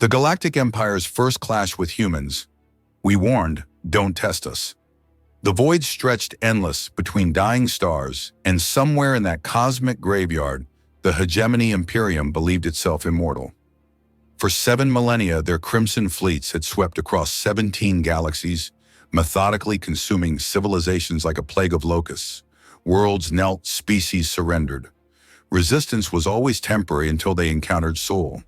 The Galactic Empire's first clash with humans. We warned, don't test us. The void stretched endless between dying stars, and somewhere in that cosmic graveyard, the hegemony Imperium believed itself immortal. For 7 millennia, their crimson fleets had swept across 17 galaxies, methodically consuming civilizations like a plague of locusts. Worlds knelt, species surrendered. Resistance was always temporary until they encountered Sol.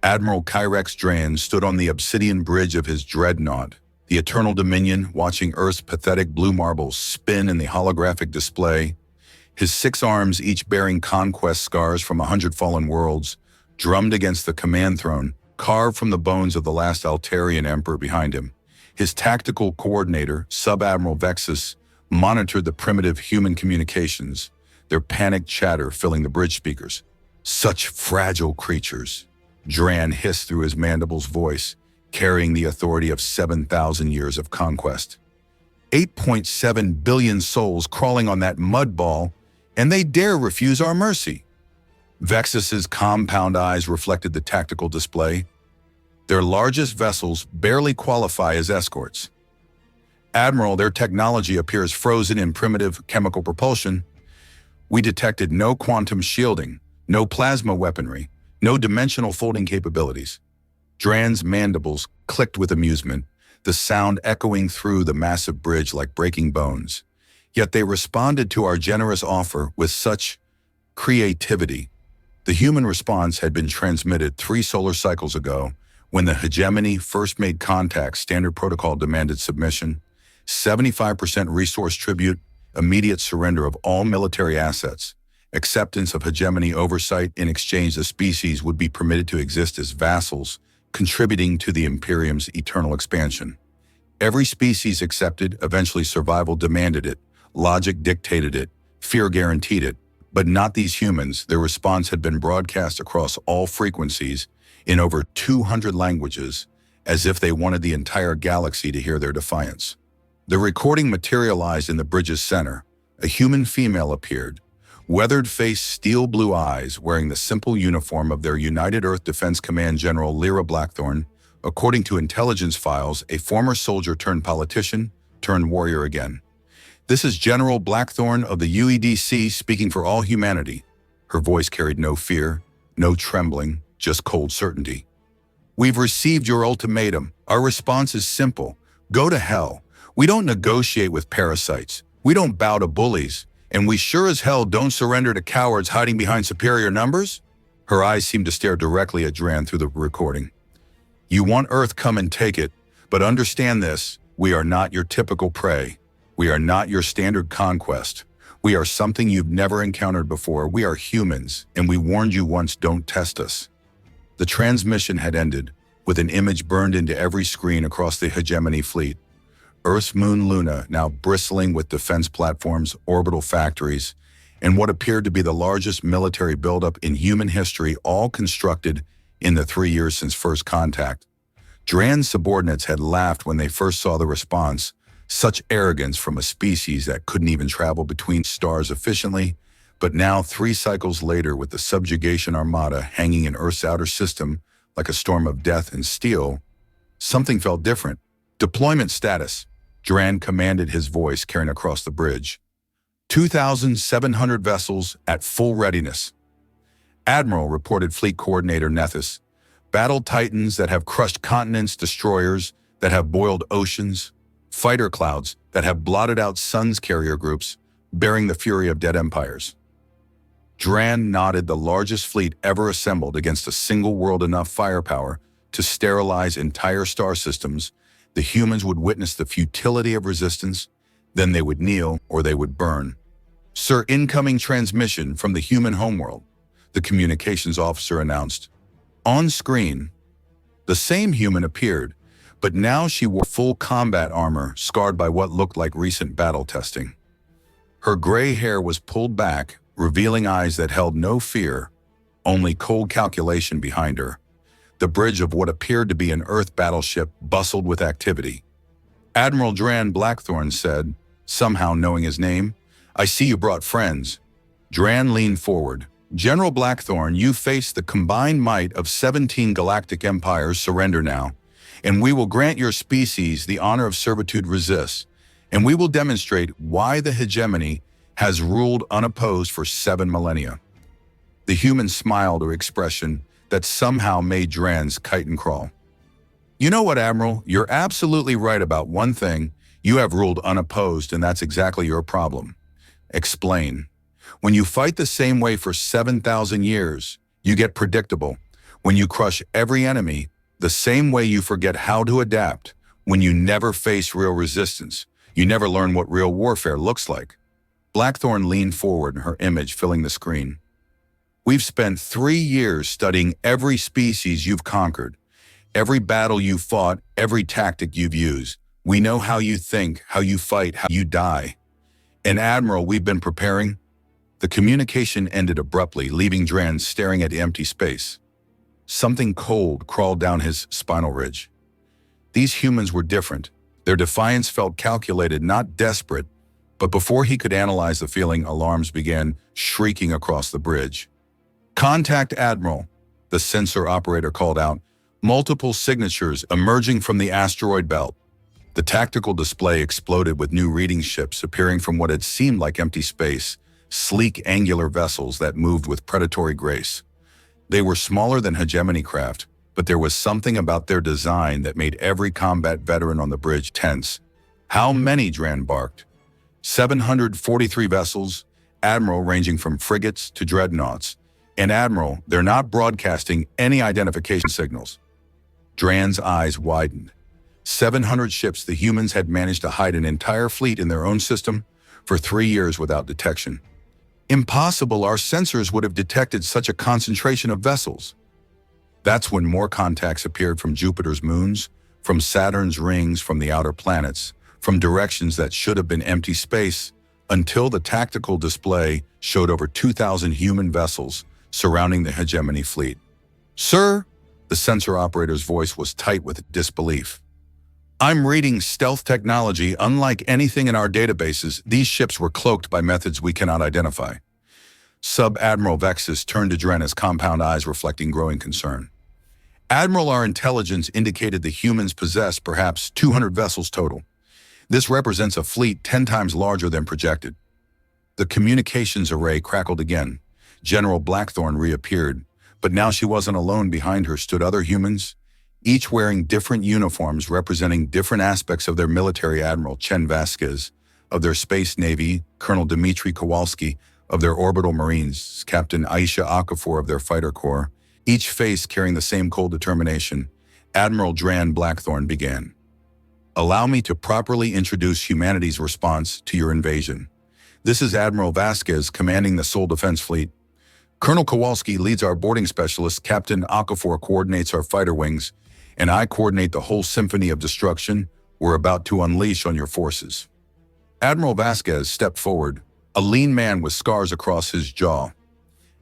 Admiral Kyrex Dran stood on the obsidian bridge of his dreadnought, the Eternal Dominion, watching Earth's pathetic blue marbles spin in the holographic display. His 6 arms, each bearing conquest scars from 100 fallen worlds, drummed against the command throne, carved from the bones of the last Altarian emperor behind him. His tactical coordinator, Sub-Admiral Vexus, monitored the primitive human communications, their panicked chatter filling the bridge speakers. Such fragile creatures. Dran hissed through his mandible's voice, carrying the authority of 7,000 years of conquest. 8.7 billion souls crawling on that mud ball, and they dare refuse our mercy. Vexus's compound eyes reflected the tactical display. Their largest vessels barely qualify as escorts. Admiral, their technology appears frozen in primitive chemical propulsion. We detected no quantum shielding, no plasma weaponry, no dimensional folding capabilities. Dran's mandibles clicked with amusement, the sound echoing through the massive bridge like breaking bones. Yet they responded to our generous offer with such creativity. The human response had been transmitted 3 solar cycles ago. When the hegemony first made contact, standard protocol demanded submission, 75% resource tribute, immediate surrender of all military assets, acceptance of hegemony oversight. In exchange, the species would be permitted to exist as vassals, contributing to the Imperium's eternal expansion. Every species accepted, eventually survival demanded it, logic dictated it, fear guaranteed it, but not these humans. Their response had been broadcast across all frequencies in over 200 languages, as if they wanted the entire galaxy to hear their defiance. The recording materialized in the bridge's center. A human female appeared, weathered face, steel blue eyes, wearing the simple uniform of their United Earth Defense Command General Lyra Blackthorn. According to intelligence files, a former soldier turned politician, turned warrior again. This is General Blackthorn of the UEDC speaking for all humanity. Her voice carried no fear, no trembling, just cold certainty. We've received your ultimatum. Our response is simple. Go to hell. We don't negotiate with parasites. We don't bow to bullies. And we sure as hell don't surrender to cowards hiding behind superior numbers? Her eyes seemed to stare directly at Dran through the recording. You want Earth, come and take it. But understand this, we are not your typical prey. We are not your standard conquest. We are something you've never encountered before. We are humans, and we warned you once, don't test us. The transmission had ended, with an image burned into every screen across the hegemony fleet. Earth's moon Luna, now bristling with defense platforms, orbital factories, and what appeared to be the largest military buildup in human history, all constructed in the 3 years since first contact. Dran's subordinates had laughed when they first saw the response. Such arrogance from a species that couldn't even travel between stars efficiently. But now, 3 cycles later, with the subjugation armada hanging in Earth's outer system like a storm of death and steel, something felt different. Deployment status. Dran commanded, his voice carrying across the bridge. 2,700 vessels at full readiness. Admiral, reported Fleet Coordinator Nethys. Battle titans that have crushed continents, destroyers that have boiled oceans, fighter clouds that have blotted out suns, carrier groups, bearing the fury of dead empires. Dran nodded. The largest fleet ever assembled against a single world, enough firepower to sterilize entire star systems. The humans would witness the futility of resistance, then they would kneel or they would burn. Sir, incoming transmission from the human homeworld, the communications officer announced. On screen, the same human appeared, but now she wore full combat armor, scarred by what looked like recent battle testing. Her gray hair was pulled back, revealing eyes that held no fear, only cold calculation behind her. The bridge of what appeared to be an Earth battleship bustled with activity. Admiral Dran Blackthorn said, somehow knowing his name, I see you brought friends. Dran leaned forward, General Blackthorn, you face the combined might of 17 galactic empires. Surrender now, and we will grant your species the honor of servitude. Resist, and we will demonstrate why the hegemony has ruled unopposed for 7 millennia. The human smiled, an expression that somehow made Dran's chitin crawl. You know what, Admiral? You're absolutely right about one thing. You have ruled unopposed, and that's exactly your problem. Explain. When you fight the same way for 7,000 years, you get predictable. When you crush every enemy the same way, you forget how to adapt. When you never face real resistance, you never learn what real warfare looks like. Blackthorn leaned forward, her image filling the screen. We've spent 3 years studying every species you've conquered, every battle you've fought, every tactic you've used. We know how you think, how you fight, how you die. And Admiral, we've been preparing. The communication ended abruptly, leaving Dran staring at empty space. Something cold crawled down his spinal ridge. These humans were different. Their defiance felt calculated, not desperate. But before he could analyze the feeling, alarms began shrieking across the bridge. Contact Admiral, the sensor operator called out, multiple signatures emerging from the asteroid belt. The tactical display exploded with new reading ships appearing from what had seemed like empty space, sleek angular vessels that moved with predatory grace. They were smaller than hegemony craft, but there was something about their design that made every combat veteran on the bridge tense. How many? Dran barked. 743 vessels, Admiral, ranging from frigates to dreadnoughts. And Admiral, they're not broadcasting any identification signals. Dran's eyes widened. 700 ships. The humans had managed to hide an entire fleet in their own system for 3 years without detection. Impossible, our sensors would have detected such a concentration of vessels. That's when more contacts appeared from Jupiter's moons, from Saturn's rings, from the outer planets, from directions that should have been empty space, until the tactical display showed over 2,000 human vessels surrounding the hegemony fleet. Sir, the sensor operator's voice was tight with disbelief. I'm reading stealth technology unlike anything in our databases. These ships were cloaked by methods we cannot identify. Sub-Admiral Vexus turned to Dren, his compound eyes reflecting growing concern. Admiral, our intelligence indicated the humans possess perhaps 200 vessels total. This represents a fleet 10 times larger than projected. The communications array crackled again. General Blackthorn reappeared, but now she wasn't alone. Behind her stood other humans, each wearing different uniforms representing different aspects of their military. Admiral Chen Vasquez, of their Space Navy; Colonel Dmitry Kowalski, of their Orbital Marines; Captain Aisha Okafor, of their Fighter Corps, each face carrying the same cold determination. Admiral Dran Blackthorn began. Allow me to properly introduce humanity's response to your invasion. This is Admiral Vasquez, commanding the Sol Defense Fleet. Colonel Kowalski leads our boarding specialists, Captain Okafor coordinates our fighter wings, and I coordinate the whole symphony of destruction we're about to unleash on your forces. Admiral Vasquez stepped forward, a lean man with scars across his jaw.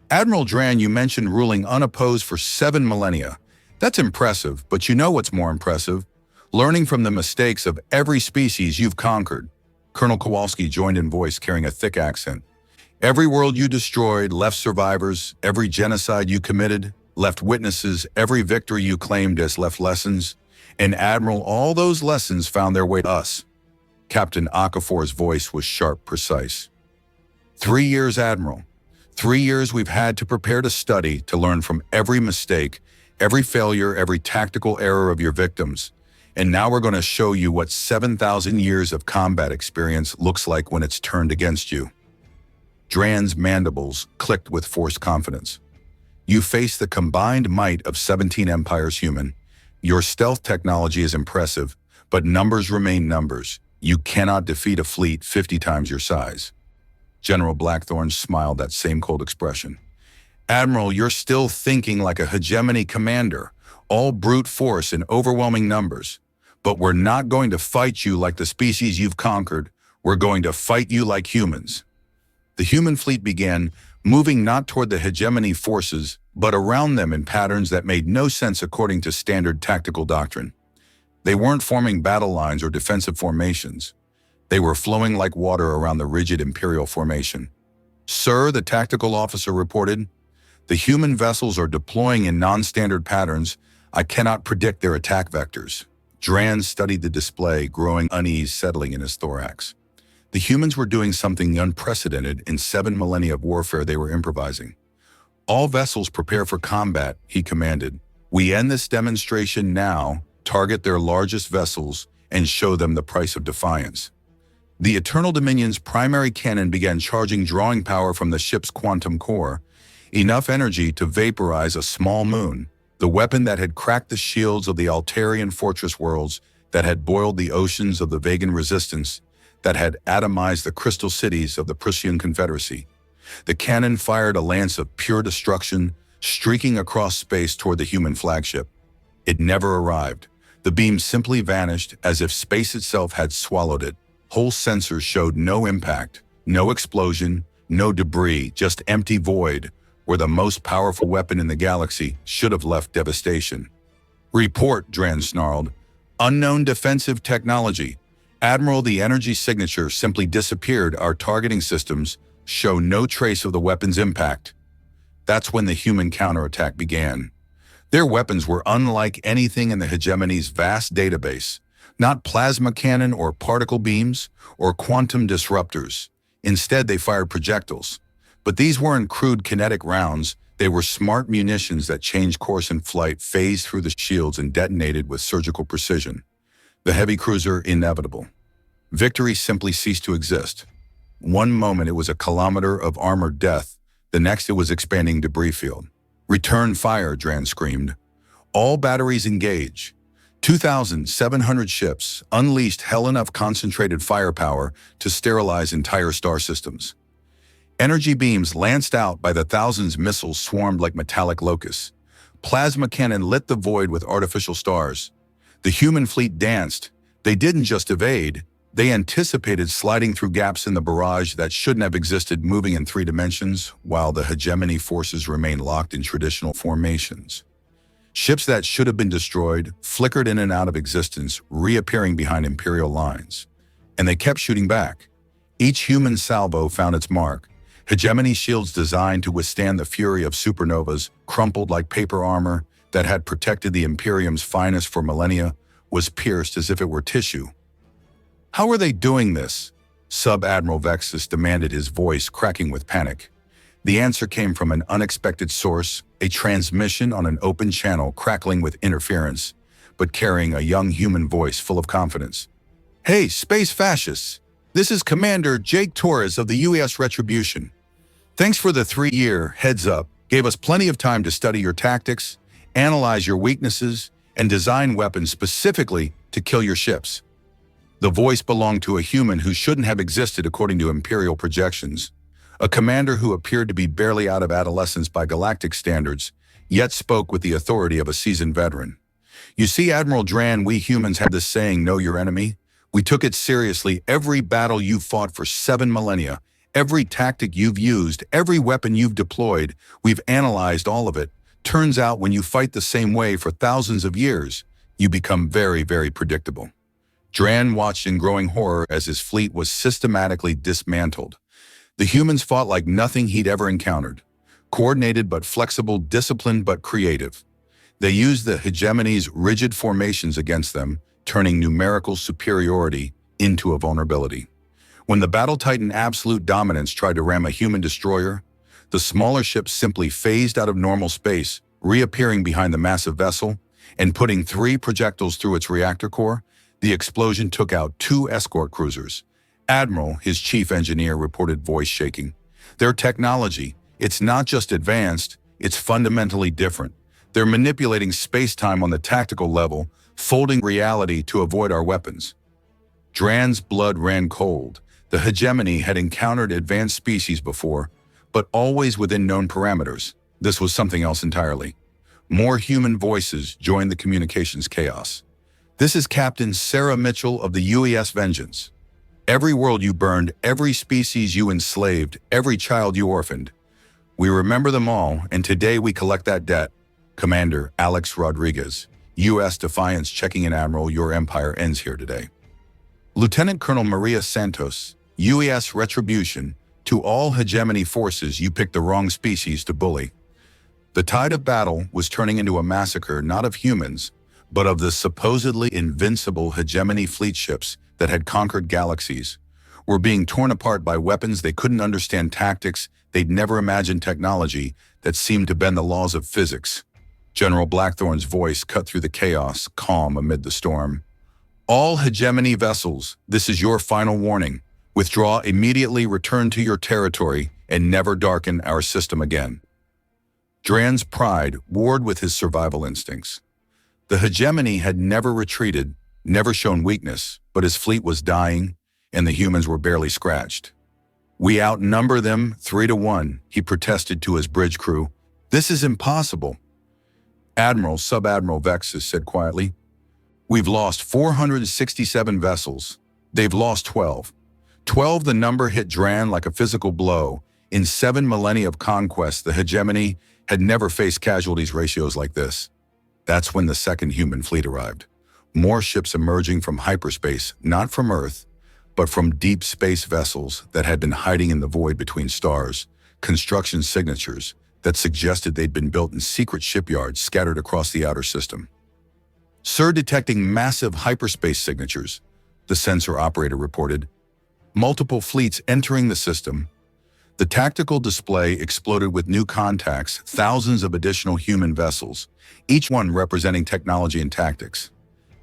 Admiral Dran, you mentioned ruling unopposed for 7 millennia. That's impressive, but you know what's more impressive? Learning from the mistakes of every species you've conquered. Colonel Kowalski joined in, voice carrying a thick accent. Every world you destroyed left survivors, every genocide you committed left witnesses, every victory you claimed has left lessons. And Admiral, all those lessons found their way to us. Captain Okafor's voice was sharp, precise. 3 years, Admiral. 3 years we've had to prepare, to study, to learn from every mistake, every failure, every tactical error of your victims. And now we're going to show you what 7,000 years of combat experience looks like when it's turned against you. Dran's mandibles clicked with forced confidence. You face the combined might of 17 empires, human. Your stealth technology is impressive, but numbers remain numbers. You cannot defeat a fleet 50 times your size. General Blackthorn smiled, that same cold expression. Admiral, you're still thinking like a hegemony commander, all brute force and overwhelming numbers. But we're not going to fight you like the species you've conquered. We're going to fight you like humans. The human fleet began moving not toward the hegemony forces, but around them in patterns that made no sense according to standard tactical doctrine. They weren't forming battle lines or defensive formations. They were flowing like water around the rigid imperial formation. Sir, the tactical officer reported, The human vessels are deploying in non-standard patterns. I cannot predict their attack vectors. Dran studied the display, growing unease settling in his thorax. The humans were doing something unprecedented in 7 millennia of warfare. They were improvising. All vessels prepare for combat, he commanded. We end this demonstration now, target their largest vessels, and show them the price of defiance. The Eternal Dominion's primary cannon began charging, drawing power from the ship's quantum core, enough energy to vaporize a small moon, the weapon that had cracked the shields of the Altarian fortress worlds, that had boiled the oceans of the Vegan resistance, that had atomized the crystal cities of the Prussian Confederacy. The cannon fired a lance of pure destruction, streaking across space toward the human flagship. It never arrived. The beam simply vanished as if space itself had swallowed it. Whole sensors showed no impact, no explosion, no debris, just empty void, where the most powerful weapon in the galaxy should have left devastation. Report, Dran snarled. Unknown defensive technology. Admiral, the energy signature simply disappeared. Our targeting systems show no trace of the weapon's impact. That's when the human counterattack began. Their weapons were unlike anything in the hegemony's vast database. Not plasma cannon or particle beams or quantum disruptors. Instead, they fired projectiles. But these weren't crude kinetic rounds. They were smart munitions that changed course in flight, phased through the shields, and detonated with surgical precision. The heavy cruiser inevitable. Victory simply ceased to exist. One moment it was a kilometer of armored death. The next it was expanding debris field. Return fire, Dran screamed. All batteries engage. 2,700 ships unleashed hell enough concentrated firepower to sterilize entire star systems. Energy beams lanced out by the thousands, missiles swarmed like metallic locusts. Plasma cannon lit the void with artificial stars. The human fleet danced. They didn't just evade, they anticipated, sliding through gaps in the barrage that shouldn't have existed, moving in 3 dimensions, while the hegemony forces remained locked in traditional formations. Ships that should have been destroyed flickered in and out of existence, reappearing behind Imperial lines. And they kept shooting back. Each human salvo found its mark. Hegemony shields designed to withstand the fury of supernovas, crumpled like paper armor that had protected the Imperium's finest for millennia, was pierced as if it were tissue. How are they doing this? Sub-Admiral Vexus demanded, his voice cracking with panic. The answer came from an unexpected source, a transmission on an open channel crackling with interference, but carrying a young human voice full of confidence. Hey, space fascists! This is Commander Jake Torres of the U.S. Retribution. Thanks for the 3-year heads up. Gave us plenty of time to study your tactics, analyze your weaknesses, and design weapons specifically to kill your ships. The voice belonged to a human who shouldn't have existed according to Imperial projections, a commander who appeared to be barely out of adolescence by Galactic standards, yet spoke with the authority of a seasoned veteran. You see, Admiral Dran, we humans have this saying, know your enemy. We took it seriously. Every battle you've fought for 7 millennia, every tactic you've used, every weapon you've deployed, we've analyzed all of it. Turns out when you fight the same way for thousands of years, you become very, very predictable. Dran watched in growing horror as his fleet was systematically dismantled. The humans fought like nothing he'd ever encountered. Coordinated but flexible, disciplined but creative. They used the hegemony's rigid formations against them, turning numerical superiority into a vulnerability. When the battle titan Absolute Dominance tried to ram a human destroyer, the smaller ship simply phased out of normal space, reappearing behind the massive vessel, and putting 3 projectiles through its reactor core. The explosion took out 2 escort cruisers. Admiral, his chief engineer reported, voice shaking. Their technology, it's not just advanced, it's fundamentally different. They're manipulating space-time on the tactical level, folding reality to avoid our weapons. Dran's blood ran cold. The hegemony had encountered advanced species before, but always within known parameters. This was something else entirely. More human voices joined the communications chaos. This is Captain Sarah Mitchell of the UES Vengeance. Every world you burned, every species you enslaved, every child you orphaned. We remember them all, and today we collect that debt. Commander Alex Rodriguez, U.S. Defiance checking in. Admiral, your empire ends here today. Lieutenant Colonel Maria Santos, U.S. Retribution, to all hegemony forces, you picked the wrong species to bully. The tide of battle was turning into a massacre not of humans, but of the supposedly invincible hegemony fleet ships that had conquered galaxies, were being torn apart by weapons they couldn't understand, tactics they'd never imagined, technology that seemed to bend the laws of physics. General Blackthorn's voice cut through the chaos, calm amid the storm. All hegemony vessels, this is your final warning. Withdraw immediately, return to your territory, and never darken our system again. Dran's pride warred with his survival instincts. The hegemony had never retreated, never shown weakness, but his fleet was dying, and the humans were barely scratched. We outnumber them 3-1, he protested to his bridge crew. This is impossible. Sub-Admiral Vexus said quietly. We've lost 467 vessels. They've lost 12. 12, the number hit Dran like a physical blow. In 7 millennia of conquest, the hegemony had never faced casualties ratios like this. That's when the second human fleet arrived. More ships emerging from hyperspace, not from Earth, but from deep space vessels that had been hiding in the void between stars, construction signatures that suggested they'd been built in secret shipyards scattered across the outer system. Sir, detecting massive hyperspace signatures, the sensor operator reported. Multiple fleets entering the system. The tactical display exploded with new contacts, thousands of additional human vessels, each one representing technology and tactics.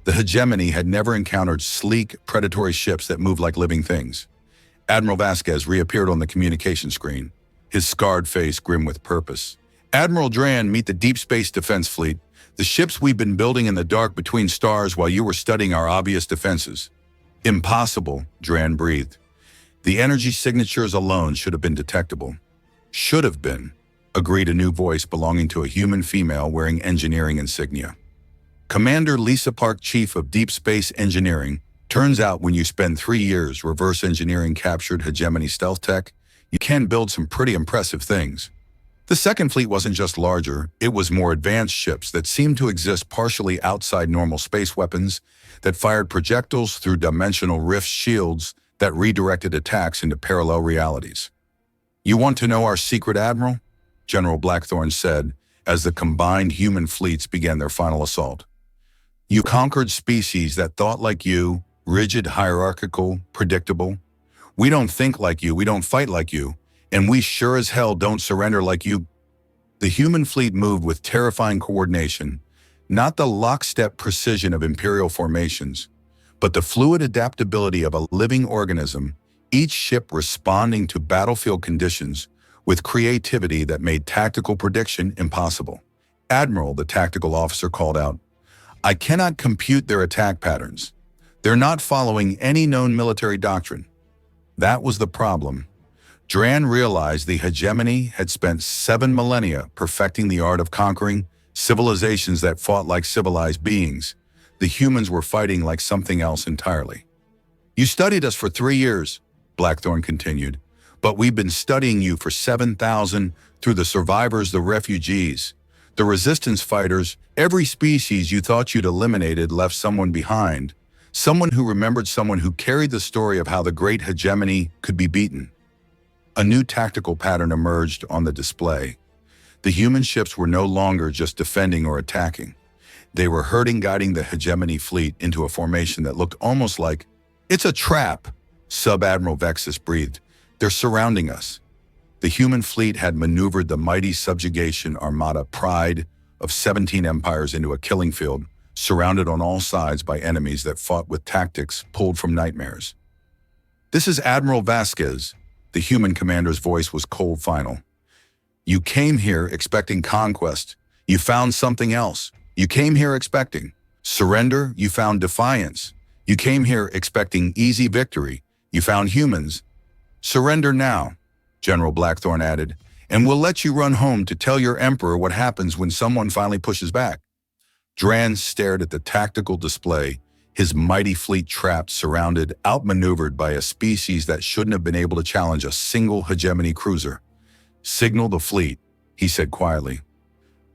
The hegemony had never encountered sleek, predatory ships that moved like living things. Admiral Vasquez reappeared on the communication screen, his scarred face grim with purpose. Admiral Dran, meet the Deep Space Defense Fleet, the ships we've been building in the dark between stars while you were studying our obvious defenses. Impossible, Dran breathed. The energy signatures alone should have been detectable. Should have been, agreed a new voice belonging to a human female wearing engineering insignia. Commander Lisa Park, Chief of Deep Space Engineering. Turns out when you spend 3 years reverse engineering captured hegemony stealth tech, you can build some pretty impressive things. The second fleet wasn't just larger, it was more advanced ships that seemed to exist partially outside normal space weapons, that fired projectiles through dimensional rift shields that redirected attacks into parallel realities. You want to know our secret, Admiral? General Blackthorn said as the combined human fleets began their final assault. You conquered species that thought like you, rigid, hierarchical, predictable. We don't think like you, we don't fight like you, and we sure as hell don't surrender like you. The human fleet moved with terrifying coordination, not the lockstep precision of imperial formations, but the fluid adaptability of a living organism, each ship responding to battlefield conditions with creativity that made tactical prediction impossible. Admiral, the tactical officer called out, I cannot compute their attack patterns. They're not following any known military doctrine. That was the problem. Dran realized the hegemony had spent 7 millennia perfecting the art of conquering civilizations that fought like civilized beings. The humans were fighting like something else entirely. You studied us for 3 years, Blackthorn continued, but we've been studying you for 7,000 through the survivors, the refugees, the resistance fighters. Every species you thought you'd eliminated left someone behind, someone who remembered, someone who carried the story of how the great hegemony could be beaten. A new tactical pattern emerged on the display. The human ships were no longer just defending or attacking. They were herding, guiding the hegemony fleet into a formation that looked almost like, it's a trap, Sub-Admiral Vexus breathed. They're surrounding us. The human fleet had maneuvered the mighty subjugation armada Pride of 17 empires into a killing field, surrounded on all sides by enemies that fought with tactics pulled from nightmares. This is Admiral Vasquez. The human commander's voice was cold, final. You came here expecting conquest. You found something else. You came here expecting surrender. You found defiance. You came here expecting easy victory. You found humans. Surrender now, General Blackthorn added, and we'll let you run home to tell your emperor what happens when someone finally pushes back. Dran stared at the tactical display, his mighty fleet trapped, surrounded, outmaneuvered by a species that shouldn't have been able to challenge a single hegemony cruiser. Signal the fleet, he said quietly.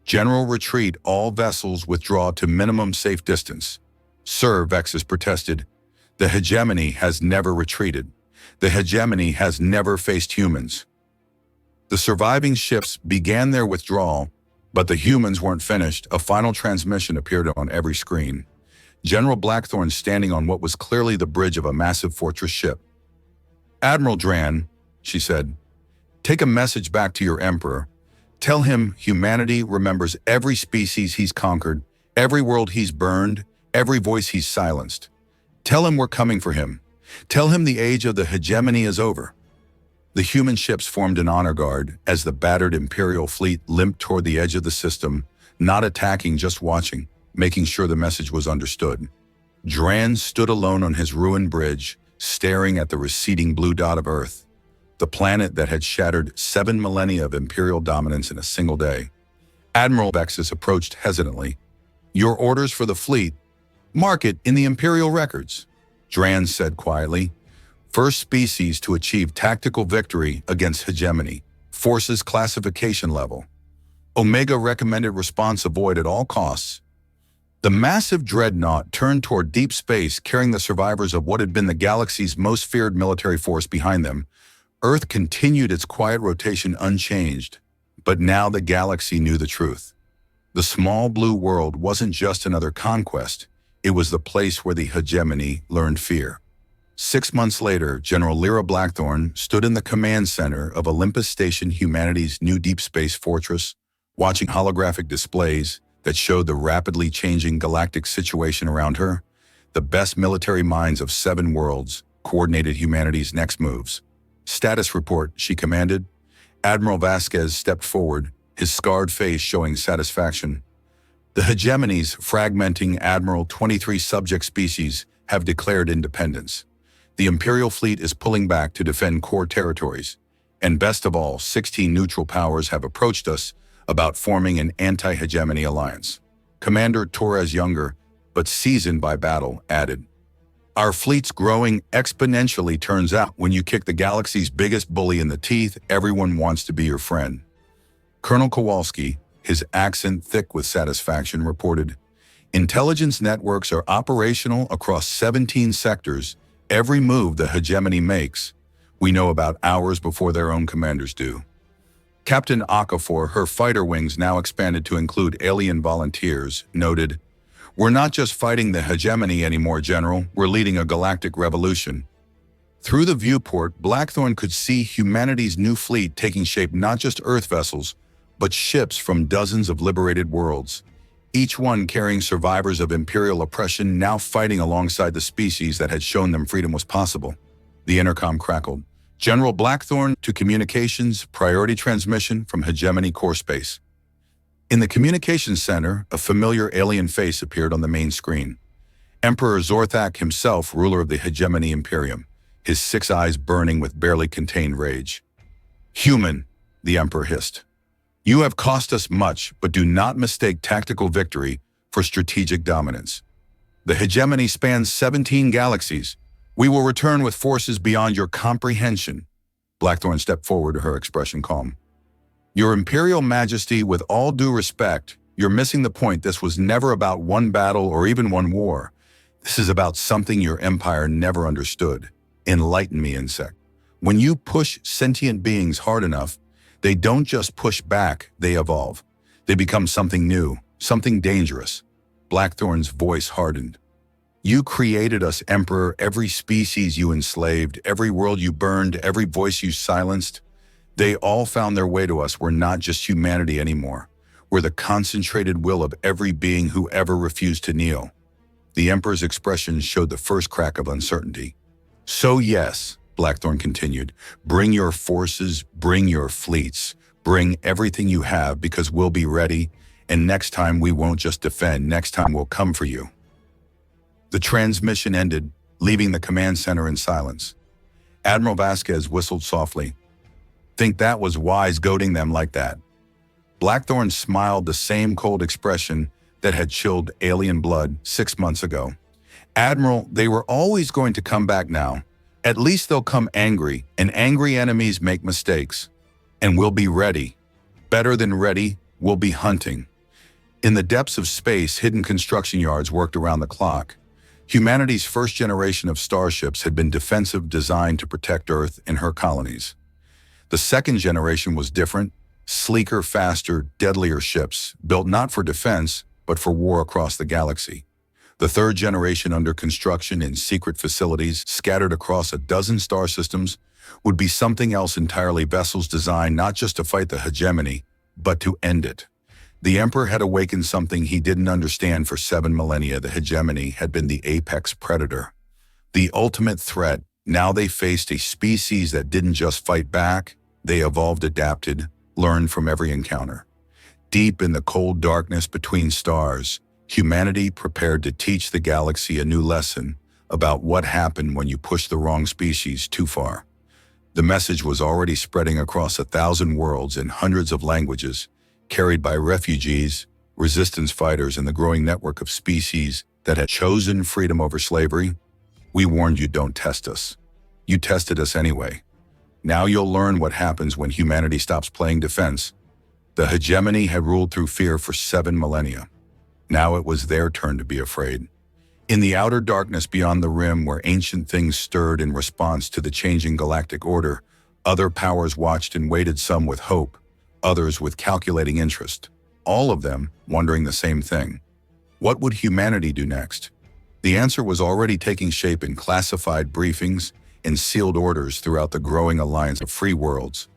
General retreat, all vessels withdraw to minimum safe distance. Sir, Vexus protested, the hegemony has never retreated. The hegemony has never faced humans. The surviving ships began their withdrawal, But the humans weren't finished. A final transmission appeared on every screen. General Blackthorn standing on what was clearly the bridge of a massive fortress ship. "Admiral Dran," she said, "take a message back to your Emperor. Tell him humanity remembers every species he's conquered, every world he's burned, every voice he's silenced. Tell him we're coming for him. Tell him the age of the hegemony is over." The human ships formed an honor guard as the battered Imperial fleet limped toward the edge of the system, not attacking, just watching, making sure the message was understood. Dran stood alone on his ruined bridge, staring at the receding blue dot of Earth, the planet that had shattered 7 millennia of Imperial dominance in a single day. Admiral Vexus approached hesitantly. "Your orders for the fleet? Mark it in the Imperial records," Dran said quietly. "First species to achieve tactical victory against hegemony. Forces classification level. Omega recommended response avoid at all costs." The massive dreadnought turned toward deep space, carrying the survivors of what had been the galaxy's most feared military force behind them. Earth continued its quiet rotation unchanged, but now the galaxy knew the truth. The small blue world wasn't just another conquest, it was the place where the hegemony learned fear. 6 months later, General Lyra Blackthorn stood in the command center of Olympus Station, humanity's new deep space fortress, watching holographic displays that showed the rapidly changing galactic situation around her. The best military minds of 7 worlds coordinated humanity's next moves. "Status report," she commanded. Admiral Vasquez stepped forward, his scarred face showing satisfaction. "The hegemony's fragmenting Admiral 23 subject species have declared independence. The Imperial fleet is pulling back to defend core territories. And best of all, 16 neutral powers have approached us about forming an anti-hegemony alliance." Commander Torres, younger, but seasoned by battle, added, "Our fleet's growing exponentially. Turns out when you kick the galaxy's biggest bully in the teeth, everyone wants to be your friend." Colonel Kowalski, his accent thick with satisfaction, reported, "Intelligence networks are operational across 17 sectors. Every move the hegemony makes, we know about hours before their own commanders do." Captain Okafor, her fighter wings now expanded to include alien volunteers, noted, "We're not just fighting the hegemony anymore, General. We're leading a galactic revolution." Through the viewport, Blackthorn could see humanity's new fleet taking shape, not just Earth vessels, but ships from dozens of liberated worlds, each one carrying survivors of Imperial oppression now fighting alongside the species that had shown them freedom was possible. The intercom crackled. "General Blackthorn to communications, priority transmission from hegemony core space." In the communications center, a familiar alien face appeared on the main screen. Emperor Zorthak himself, ruler of the hegemony Imperium, his 6 eyes burning with barely contained rage. "Human," the Emperor hissed. "You have cost us much, but do not mistake tactical victory for strategic dominance. The hegemony spans 17 galaxies. We will return with forces beyond your comprehension." Blackthorn stepped forward, her expression calm. "Your Imperial Majesty, with all due respect, you're missing the point. This was never about one battle or even one war. This is about something your empire never understood. Enlighten me, insect. When you push sentient beings hard enough, they don't just push back, they evolve. They become something new, something dangerous." Blackthorn's voice hardened. "You created us, Emperor. Every species you enslaved, every world you burned, every voice you silenced. They all found their way to us. We're not just humanity anymore. We're the concentrated will of every being who ever refused to kneel." The Emperor's expression showed the first crack of uncertainty. "So yes," Blackthorn continued, "bring your forces, bring your fleets, bring everything you have, because we'll be ready, and next time we won't just defend, next time we'll come for you." The transmission ended, leaving the command center in silence. Admiral Vasquez whistled softly. "Think that was wise, goading them like that?" Blackthorn smiled, the same cold expression that had chilled alien blood 6 months ago. "Admiral, they were always going to come back now. At least they'll come angry, and angry enemies make mistakes. And we'll be ready. Better than ready, we'll be hunting." In the depths of space, hidden construction yards worked around the clock. Humanity's first generation of starships had been defensive, designed to protect Earth and her colonies. The second generation was different, Sleeker, faster, deadlier ships, built not for defense, but for war across the galaxy. The third generation under construction in secret facilities scattered across a dozen star systems would be something else entirely, vessels designed not just to fight the hegemony, but to end it. The Emperor had awakened something he didn't understand for 7 millennia. The hegemony had been the apex predator, the ultimate threat. Now they faced a species that didn't just fight back, they evolved, adapted, learned from every encounter. Deep in the cold darkness between stars, humanity prepared to teach the galaxy a new lesson about what happened when you push the wrong species too far. The message was already spreading across 1,000 worlds in hundreds of languages, carried by refugees, resistance fighters, and the growing network of species that had chosen freedom over slavery. We warned you, don't test us. You tested us anyway. Now you'll learn what happens when humanity stops playing defense. The hegemony had ruled through fear for 7 millennia. Now it was their turn to be afraid. In the outer darkness beyond the rim, where ancient things stirred in response to the changing galactic order, other powers watched and waited, some with hope, others with calculating interest, all of them wondering the same thing. What would humanity do next? The answer was already taking shape in classified briefings and sealed orders throughout the growing alliance of free worlds.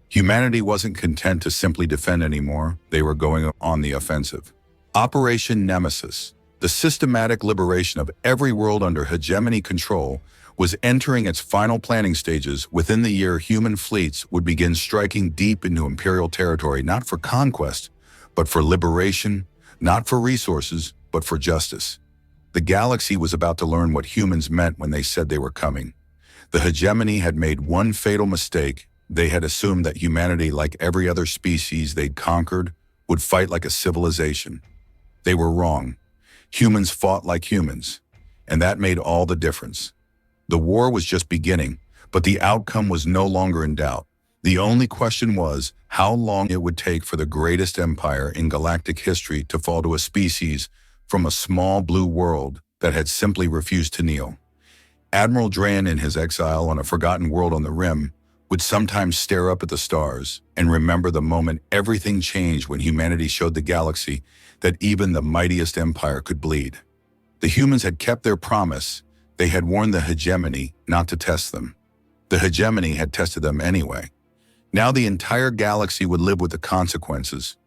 Humanity wasn't content to simply defend anymore. They were going on the offensive. Operation Nemesis, the systematic liberation of every world under hegemony control, was entering its final planning stages. Within the year, human fleets would begin striking deep into Imperial territory, not for conquest, but for liberation, not for resources, but for justice. The galaxy was about to learn what humans meant when they said they were coming. The hegemony had made one fatal mistake. They had assumed that humanity, like every other species they'd conquered, would fight like a civilization. They were wrong. Humans fought like humans, and that made all the difference. The war was just beginning, but the outcome was no longer in doubt. The only question was how long it would take for the greatest empire in galactic history to fall to a species from a small blue world that had simply refused to kneel. Admiral Drayan, in his exile on a forgotten world on the rim, would sometimes stare up at the stars and remember the moment everything changed, when humanity showed the galaxy that even the mightiest empire could bleed. The humans had kept their promise. They had warned the hegemony not to test them. The hegemony had tested them anyway. Now the entire galaxy would live with the consequences.